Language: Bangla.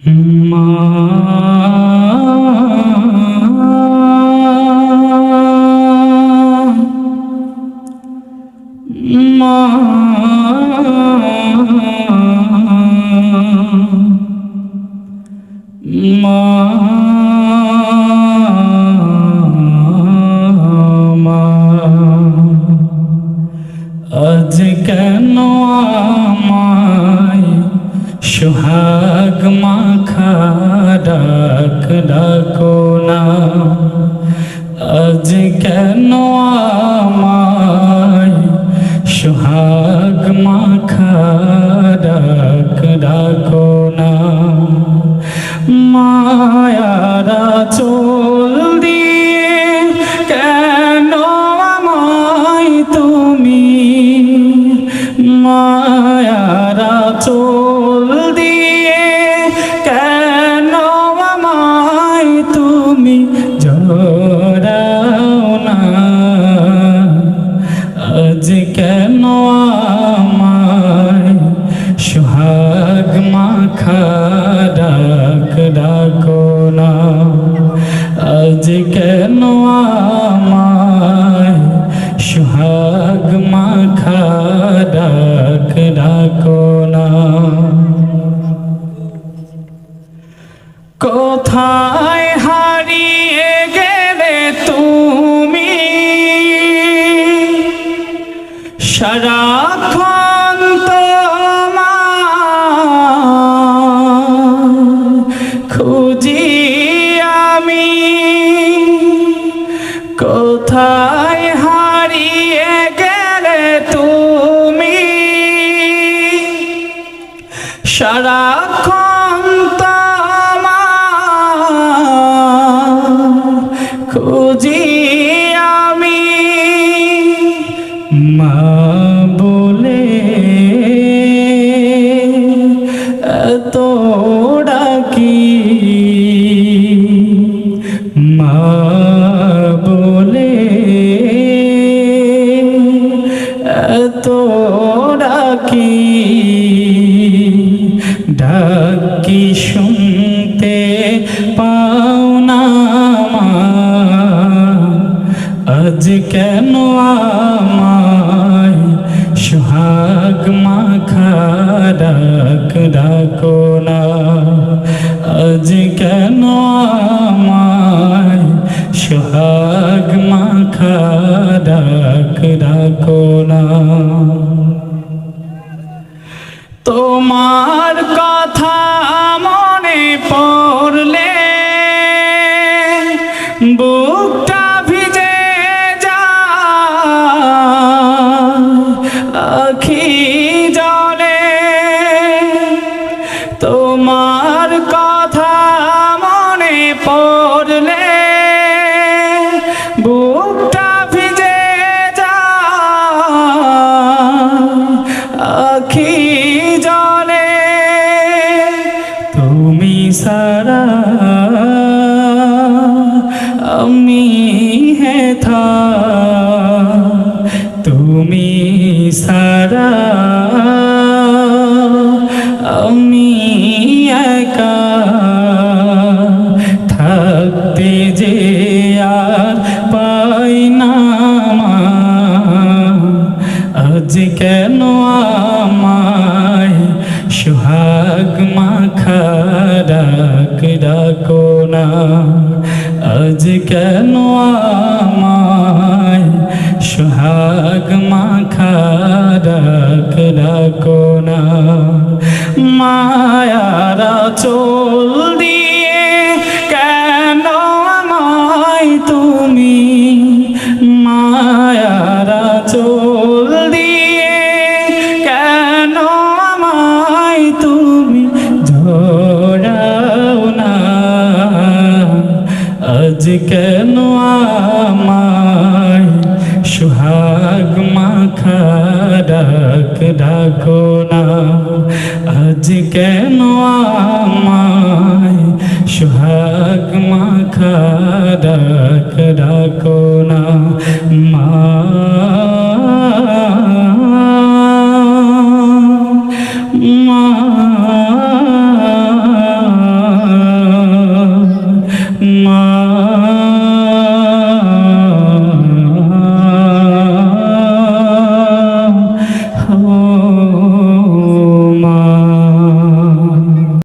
মা মা মা আজ কেন আমায় সোহাগ মাখা ডাক ডাকো না, আজ কেন আমায় সোহাগ মাখা ডাক ডাকো না। মায়ারা চোল দিয়ে কেন আমায় তুমি, মায়ারা চোল দিয়ে কেন আমায় তুমি জড়াও না, আজ কেন আমায় সোহাগ মাখা ডাক ডাকো না, আজ কেন আমায় সোহাগ মাখা ডাক ডাকো না। কোথায় হারিয়ে গেলে তুমি, সারাক্ষণ তোমায় খুঁজি আমি, কোথায় হারিয়ে গেলে তুমি, সারাক্ষণ তোমায় খুঁজি আমি। মা বলে এত ডাকি, মা বলে এত ডাকি, ডাকি শুনতে পাও না মা, আজ কেন আমায় সোহাগ মাখা ডাক ডাকো না, আজ কেন আমায় সোহাগ মাখা ডাক ডাকো না। তোমার কথা মনে পড়লে বুকটা ভিজে যায় আখি জলে, তোমার কথা মনে পড়লে বুকটা ভিজে যায় আখি জলে। তুমি সারা আমি হেথা, তুমি সারা আমি একা, থাকতে যে আর পাই না মা, আজ কেন আমায় সোহাগ মাখা ডাক ডাকো না, আজ কেন আমায় সোহাগ মাখা ডাক ডাকো না। মায়ারা চোল দিয়ে কেন আমায় তুমি, মায়ারা চোল দিয়ে কেন আমায় তুমি জড়াও না, আজ কেন আমায় সোহাগ মাখা ডাক ডাকো না, আজ কেন আমায় সোহাগ মাখা ডাক ডাকো না। মা